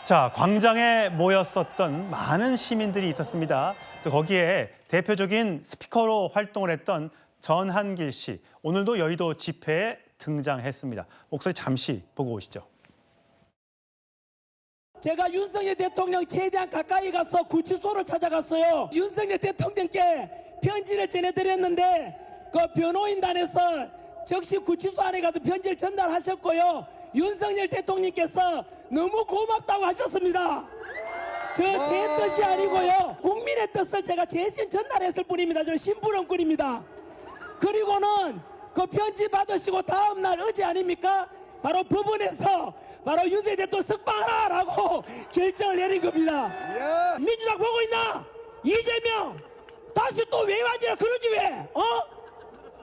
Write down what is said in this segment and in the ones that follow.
자, 광장에 모였었던 많은 시민들이 있었습니다. 또 거기에 대표적인 스피커로 활동을 했던 전한길 씨, 오늘도 여의도 집회에 등장했습니다. 목소리 잠시 보고 오시죠. 제가 윤석열 대통령 최대한 가까이 가서 구치소를 찾아갔어요. 윤석열 대통령께 편지를 전해드렸는데 그 변호인단에서 즉시 구치소 안에 가서 편지를 전달하셨고요. 윤석열 대통령께서 너무 고맙다고 하셨습니다. 저 제 뜻이 아니고요. 국민의 뜻을 제가 대신 전달했을 뿐입니다. 저는 심부름꾼입니다. 그리고는 그 편지 받으시고 다음 날 어제 아닙니까? 바로 법원에서 바로 윤석열 대통령 석방하라라고 결정을 내린 겁니다. 민주당 보고 있나? 이재명 다시 또 왜 완전히 그러지 왜?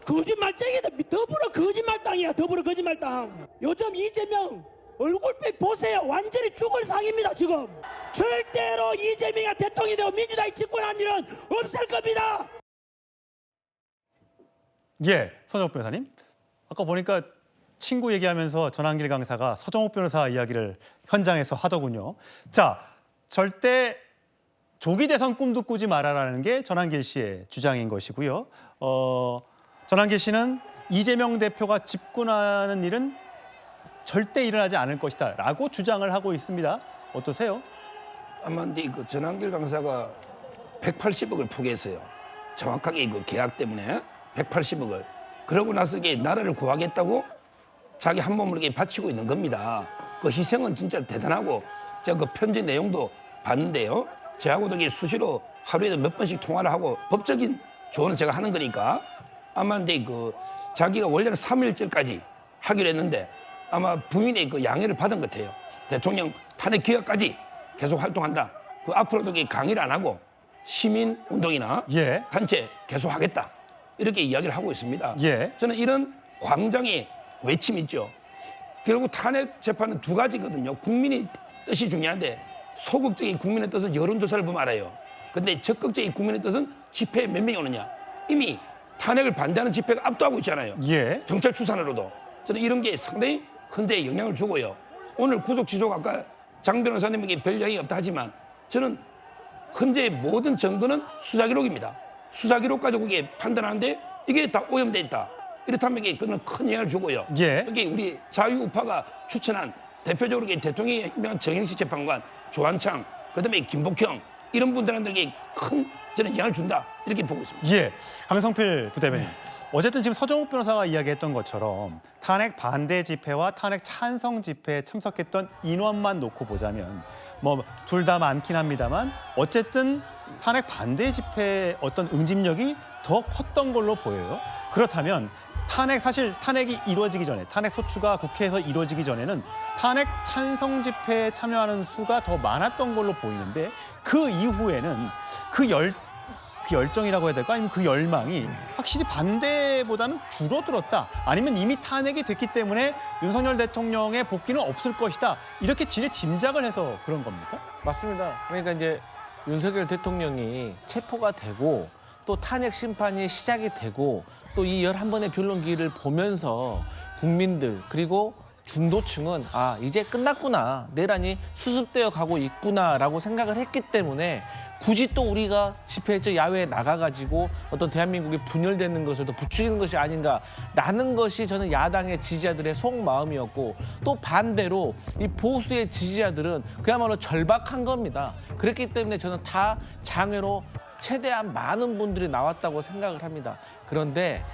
거짓말쟁이다. 더불어 거짓말당이야. 더불어 거짓말당. 요즘 이재명 얼굴빛 보세요. 완전히 죽을 상입니다 지금. 절대로 이재명이 대통령이 되고 민주당이 집권한 일은 없을 겁니다. 예, 서정욱 변호사님. 아까 보니까 친구 얘기하면서 전한길 강사가 서정욱 변호사 이야기를 현장에서 하더군요. 자, 절대 조기 대선 꿈도 꾸지 말아라는 게 전한길 씨의 주장인 것이고요. 전한길 씨는 이재명 대표가 집권하는 일은 절대 일어나지 않을 것이다 라고 주장을 하고 있습니다. 어떠세요? 아마 근데 그 전한길 강사가 180억을 포기했어요. 정확하게 그 계약 때문에 180억을. 그러고 나서 이게 나라를 구하겠다고 자기 한 몸을 이렇게 바치고 있는 겁니다. 그 희생은 진짜 대단하고 제가 그 편지 내용도 봤는데요. 저하고도 이게 수시로 하루에도 몇 번씩 통화를 하고 법적인 조언은 제가 하는 거니까 아마 근데 그 자기가 원래는 3일절까지 하기로 했는데 아마 부인의 그 양해를 받은 것 같아요. 대통령 탄핵 기각까지 계속 활동한다. 그 앞으로도 강의를 안 하고 시민 운동이나 예. 단체 계속 하겠다. 이렇게 이야기를 하고 있습니다. 예. 저는 이런 광장의 외침이 있죠. 결국 탄핵 재판은 두 가지거든요. 국민의 뜻이 중요한데 소극적인 국민의 뜻은 여론조사를 보면 알아요. 근데 적극적인 국민의 뜻은 집회에 몇 명이 오느냐. 이미 탄핵을 반대하는 집회가 압도하고 있잖아요. 예. 경찰 추산으로도. 저는 이런 게 상당히 큰 데 영향을 주고요. 오늘 구속 취소가 아까 장 변호사님에게 별 영향이 없다 하지만 저는 현재의 모든 증거는 수사기록입니다. 수사기록 가지고 이게 판단하는데 이게 다 오염돼 있다. 이렇다면 이게 그는 큰 영향을 주고요. 예. 특히 우리 자유우파가 추천한 대표적으로 대통령이 임명한 정영식 재판관, 조한창, 그다음에 김복형 이런 분들한테 큰 저는 영향을 준다 이렇게 보고 있습니다. 예, 강성필 부대변인. 어쨌든 지금 서정욱 변호사가 이야기했던 것처럼 탄핵 반대 집회와 탄핵 찬성 집회에 참석했던 인원만 놓고 보자면 뭐 둘 다 많긴 합니다만 어쨌든 탄핵 반대 집회의 어떤 응집력이 더 컸던 걸로 보여요. 그렇다면 사실 탄핵이 이루어지기 전에 탄핵 소추가 국회에서 이루어지기 전에는 탄핵 찬성 집회에 참여하는 수가 더 많았던 걸로 보이는데 그 이후에는 그 열정이라고 해야 될까? 아니면 그 열망이 확실히 반대보다는 줄어들었다. 아니면 이미 탄핵이 됐기 때문에 윤석열 대통령의 복귀는 없을 것이다. 이렇게 짐작을 해서 그런 겁니까? 맞습니다. 그러니까 이제 윤석열 대통령이 체포가 되고 또 탄핵 심판이 시작이 되고 또 이 11번의 변론기를 보면서 국민들 그리고 중도층은 아 이제 끝났구나. 내란이 수습되어 가고 있구나라고 생각을 했기 때문에 굳이 또 우리가 집회에 야외에 나가가지고 어떤 대한민국이 분열되는 것을 더 부추기는 것이 아닌가라는 것이 저는 야당의 지지자들의 속마음이었고 또 반대로 이 보수의 지지자들은 그야말로 절박한 겁니다. 그렇기 때문에 저는 다 장외로 최대한 많은 분들이 나왔다고 생각을 합니다. 그런데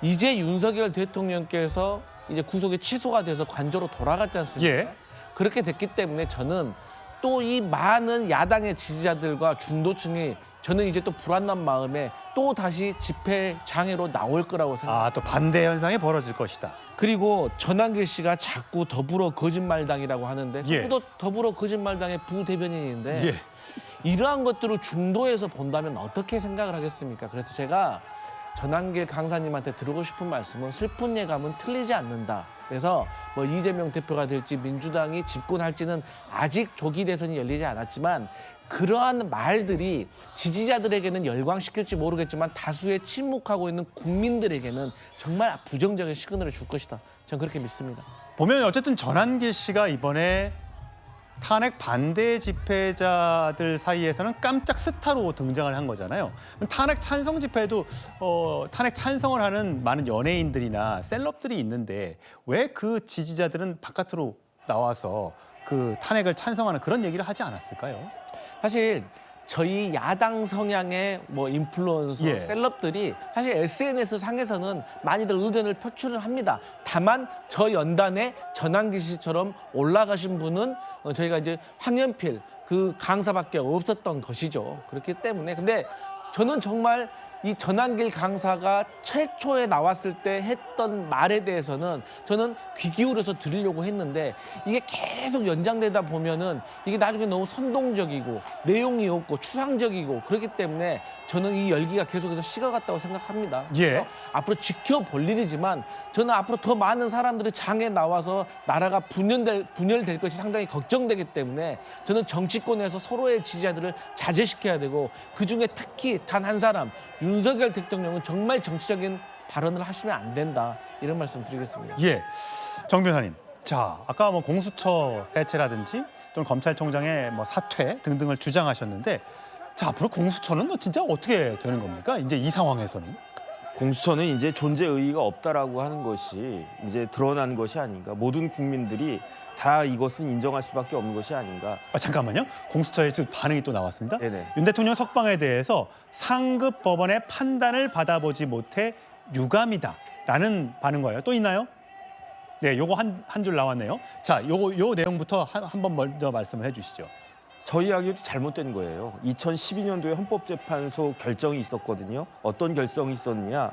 이제 윤석열 대통령께서 이제 구속이 취소가 돼서 관저로 돌아갔지 않습니까? 예. 그렇게 됐기 때문에 저는 또 이 많은 야당의 지지자들과 중도층이 저는 이제 또 불안한 마음에 또 다시 집회 장애로 나올 거라고 생각합니다. 또 반대 현상이 벌어질 것이다. 그리고 전한길 씨가 자꾸 더불어 거짓말당이라고 하는데 예. 그것도 더불어 거짓말당의 부대변인인데 예. 이러한 것들을 중도에서 본다면 어떻게 생각을 하겠습니까? 그래서 제가 전한길 강사님한테 드리고 싶은 말씀은 슬픈 예감은 틀리지 않는다. 그래서 뭐 이재명 대표가 될지 민주당이 집권할지는 아직 조기 대선이 열리지 않았지만 그러한 말들이 지지자들에게는 열광시킬지 모르겠지만 다수의 침묵하고 있는 국민들에게는 정말 부정적인 시그널을 줄 것이다. 저는 그렇게 믿습니다. 보면 어쨌든 전한길 씨가 이번에 탄핵 반대 집회자들 사이에서는 깜짝 스타로 등장을 한 거잖아요. 탄핵 찬성 집회도 탄핵 찬성을 하는 많은 연예인들이나 셀럽들이 있는데 왜 그 지지자들은 바깥으로 나와서 그 탄핵을 찬성하는 그런 얘기를 하지 않았을까요? 사실 저희 야당 성향의 뭐 인플루언서, 예. 셀럽들이 사실 SNS 상에서는 많이들 의견을 표출을 합니다. 다만 저 연단에 전환기 씨처럼 올라가신 분은 저희가 이제 황연필 그 강사밖에 없었던 것이죠. 그렇기 때문에 근데 저는 정말 이 전환길 강사가 최초에 나왔을 때 했던 말에 대해서는 저는 귀 기울여서 들으려고 했는데 이게 계속 연장되다 보면은 이게 나중에 너무 선동적이고 내용이 없고 추상적이고 그렇기 때문에 저는 이 열기가 계속해서 식어갔다고 생각합니다. 예. 그래서 앞으로 지켜볼 일이지만 저는 앞으로 더 많은 사람들이 장에 나와서 나라가 분열될 것이 상당히 걱정되기 때문에 저는 정치권에서 서로의 지지자들을 자제시켜야 되고 그중에 특히 단 한 사람 윤석열 대통령은 정말 정치적인 발언을 하시면 안 된다 이런 말씀 드리겠습니다. 예, 정 변호사님. 자, 아까 뭐 공수처 해체라든지 또는 검찰총장의 뭐 사퇴 등등을 주장하셨는데, 자 앞으로 공수처는 뭐 진짜 어떻게 되는 겁니까? 이제 이 상황에서는? 공수처는 이제 존재 의의가 없다라고 하는 것이 이제 드러난 것이 아닌가. 모든 국민들이 다 이것은 인정할 수밖에 없는 것이 아닌가. 잠깐만요. 공수처의 지금 반응이 또 나왔습니다. 네네. 윤 대통령 석방에 대해서 상급 법원의 판단을 받아보지 못해 유감이다라는 반응과요. 또 있나요? 네, 요거 한 줄 나왔네요. 자, 요 내용부터 한번 먼저 말씀을 해주시죠. 저희 이야기도 잘못된 거예요. 2012년도에 헌법재판소 결정이 있었거든요. 어떤 결정이 있었느냐.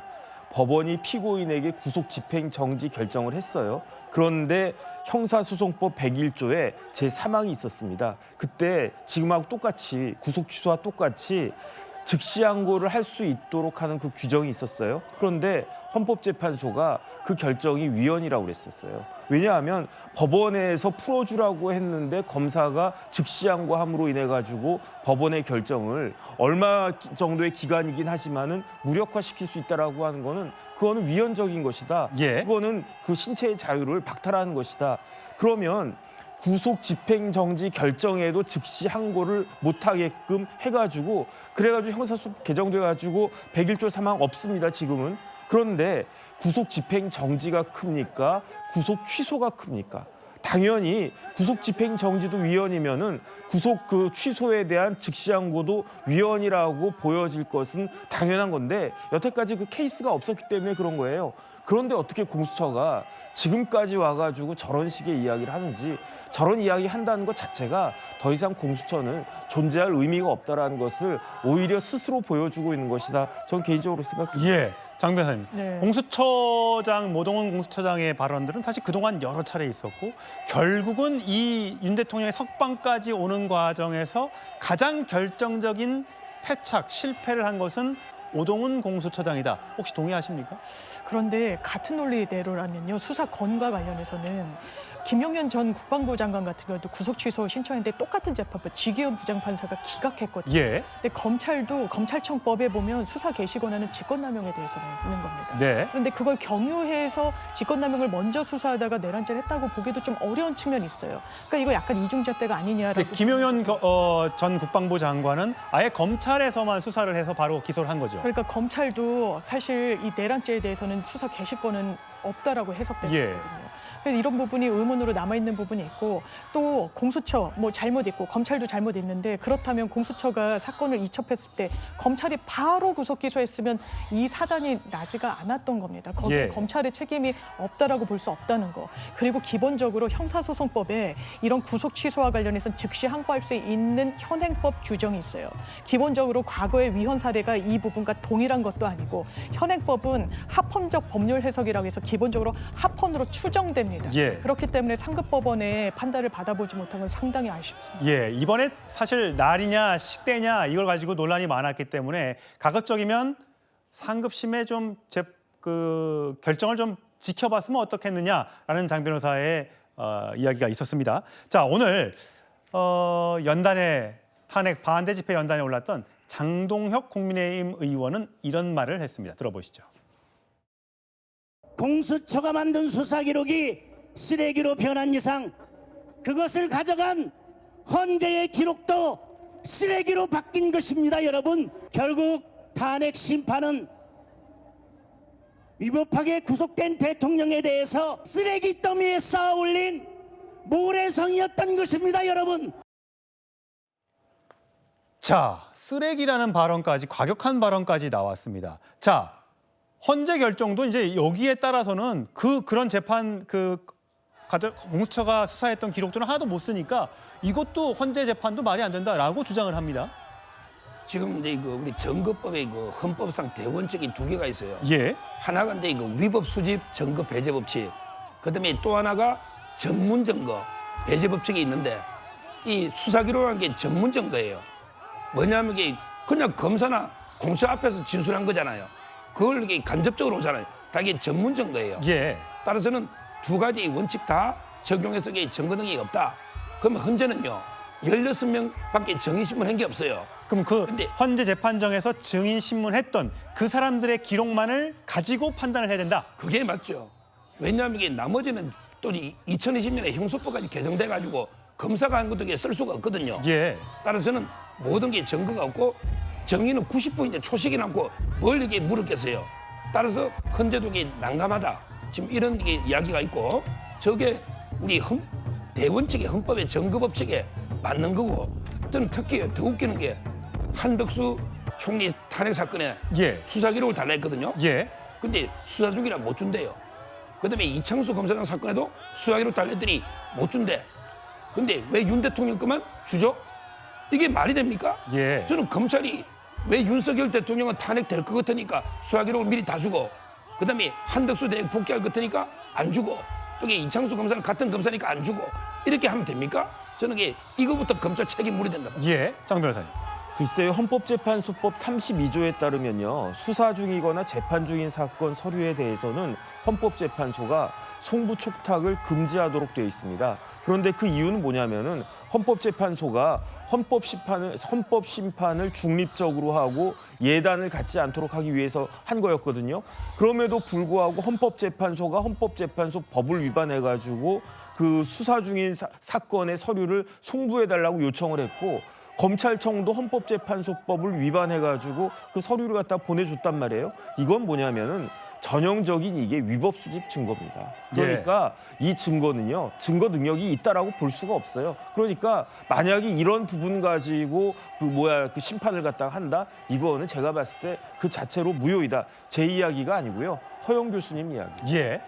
법원이 피고인에게 구속 집행 정지 결정을 했어요. 그런데 형사소송법 101조에 제3항이 있었습니다. 그때 지금하고 똑같이 구속 취소와 똑같이 즉시 항고를 할 수 있도록 하는 그 규정이 있었어요. 그런데 헌법재판소가 그 결정이 위헌이라고 그랬었어요. 왜냐하면 법원에서 풀어주라고 했는데 검사가 즉시 항고함으로 인해 가지고 법원의 결정을 얼마 정도의 기간이긴 하지만은 무력화시킬 수 있다라고 하는 거는 그거는 위헌적인 것이다. 예. 그거는 그 신체의 자유를 박탈하는 것이다. 그러면 구속 집행 정지 결정에도 즉시 항고를 못하게끔 해가지고 그래가지고 형사소송 개정돼가지고 101조 3항 없습니다 지금은. 그런데 구속 집행 정지가 큽니까? 구속 취소가 큽니까? 당연히 구속 집행 정지도 위헌이면은 구속 그 취소에 대한 즉시 항고도 위헌이라고 보여질 것은 당연한 건데 여태까지 그 케이스가 없었기 때문에 그런 거예요. 그런데 어떻게 공수처가 지금까지 와가지고 저런 식의 이야기를 하는지, 저런 이야기 한다는 것 자체가 더 이상 공수처는 존재할 의미가 없다라는 것을 오히려 스스로 보여주고 있는 것이다. 저는 개인적으로 생각합니다. 예, 장 변호사님. 네. 공수처장 모동은 공수처장의 발언들은 사실 그동안 여러 차례 있었고 결국은 이 윤 대통령의 석방까지 오는 과정에서 가장 결정적인 패착, 실패를 한 것은 오동훈 공수처장이다. 혹시 동의하십니까? 그런데 같은 논리대로라면요. 수사 건과 관련해서는 김용현 전 국방부 장관 같은 경우도 구속 취소 신청했는데 똑같은 재판부 지기현 부장판사가 기각했거든요. 예. 근데 검찰도 검찰청법에 보면 수사 개시 권한은 직권남용에 대해서는 있는 겁니다. 네. 그런데 그걸 경유해서 직권남용을 먼저 수사하다가 내란죄를 했다고 보기도 좀 어려운 측면이 있어요. 그러니까 이거 약간 이중잣대가 아니냐라고. 근데 김용현 전 국방부 장관은 아예 검찰에서만 수사를 해서 바로 기소를 한 거죠. 그러니까 검찰도 사실 이 내란죄에 대해서는 수사 개시권은 없다라고 해석되고 예. 있거든요. 그래서 이런 부분이 의문으로 남아있는 부분이 있고 또 공수처 뭐 잘못 있고 검찰도 잘못 있는데 그렇다면 공수처가 사건을 이첩했을 때 검찰이 바로 구속 기소했으면 이 사단이 나지가 않았던 겁니다. 거기에 예. 검찰의 책임이 없다라고 볼 수 없다는 거. 그리고 기본적으로 형사소송법에 이런 구속 취소와 관련해서는 즉시 항고할 수 있는 현행법 규정이 있어요. 기본적으로 과거의 위헌 사례가 이 부분과 동일한 것도 아니고 현행법은 합헌적 법률 해석이라고 해서 기본적으로 합헌으로 추정됩니다. 예. 그렇기 때문에 상급법원의 판단을 받아보지 못한 건 상당히 아쉽습니다. 예, 이번에 사실 날이냐 식대냐 이걸 가지고 논란이 많았기 때문에 가급적이면 상급심의 좀 결정을 좀 지켜봤으면 어떻겠느냐라는 장 변호사의 이야기가 있었습니다. 자, 오늘 연단에 탄핵 반대 집회 연단에 올랐던 장동혁 국민의힘 의원은 이런 말을 했습니다. 들어보시죠. 공수처가 만든 수사 기록이 쓰레기로 변한 이상 그것을 가져간 헌재의 기록도 쓰레기로 바뀐 것입니다. 여러분, 결국 탄핵 심판은 위법하게 구속된 대통령에 대해서 쓰레기 더미에 쌓아 올린 모래성이었던 것입니다. 여러분. 자, 쓰레기라는 발언까지, 과격한 발언까지 나왔습니다. 자, 헌재 결정도 이제 여기에 따라서는 그런 재판 공수처가 수사했던 기록들은 하나도 못 쓰니까 이것도 헌재 재판도 말이 안 된다라고 주장을 합니다. 지금 이제 이거 우리 정거법에 그 헌법상 대원칙이 두 개가 있어요. 예. 하나가 이제 이거 위법 수집 증거 배제 법칙. 그다음에 또 하나가 전문 증거 배제 법칙이 있는데 이 수사 기록이라는 게 전문 증거예요. 뭐냐면 이게 그냥 검사나 공수처 앞에서 진술한 거잖아요. 그걸 이게 간접적으로 오잖아요. 다 이게 전문 증거예요. 예. 따라서는 두 가지 원칙 다 적용해서 이게 증거 능력이 없다. 그러면 헌재는요 16명밖에 증인 신문한 게 없어요. 그럼 그 근데- 헌재 재판정에서 증인 신문했던 그 사람들의 기록만을 가지고 판단을 해야 된다. 그게 맞죠. 왜냐하면 이게 나머지는 또 2020년에 형소법까지 개정돼가지고 검사가 한 것도 이게 쓸 수가 없거든요. 예. 따라서는 모든 게 증거가 없고 정의는 90분인데 초식이 남고 뭘 이게 물었겠어요. 따라서 헌재도 이게 난감하다. 지금 이런 게 이야기가 있고 저게 우리 대원칙의 헌법의 증거법칙에 맞는 거고 저는 특히 더 웃기는 게 한덕수 총리 탄핵 사건에 예. 수사 기록을 달라 했거든요. 예. 근데 수사 중이라 못 준대요. 그다음에 이창수 검사장 사건에도 수사 기록 달랬더니 못 준대. 근데 왜 윤 대통령 것만 주죠? 이게 말이 됩니까? 예. 저는 검찰이 왜 윤석열 대통령은 탄핵될 것 같으니까 수사 기록을 미리 다 주고 그다음에 한덕수 대행 복귀할 것 같으니까 안 주고 또 이게 이창수 검사는 같은 검사니까 안 주고 이렇게 하면 됩니까? 저는 이거부터 검찰 책임 물어야 된다. 예. 장 변호사님. 글쎄요, 헌법재판소법 32조에 따르면요, 수사 중이거나 재판 중인 사건 서류에 대해서는 헌법재판소가 송부 촉탁을 금지하도록 되어 있습니다. 그런데 그 이유는 뭐냐면은 헌법재판소가 헌법 심판을 중립적으로 하고 예단을 갖지 않도록 하기 위해서 한 거였거든요. 그럼에도 불구하고 헌법재판소가 헌법재판소 법을 위반해가지고 그 수사 중인 사건의 서류를 송부해달라고 요청을 했고 검찰청도 헌법재판소법을 위반해가지고 그 서류를 갖다 보내줬단 말이에요. 이건 뭐냐면은 전형적인 이게 위법 수집 증거입니다. 그러니까 이 증거는요, 증거 능력이 있다라고 볼 수가 없어요. 그러니까 만약에 이런 부분 가지고 그 심판을 갖다가 한다, 이거는 제가 봤을 때 그 자체로 무효이다. 제 이야기가 아니고요, 허영 교수님 이야기. 예.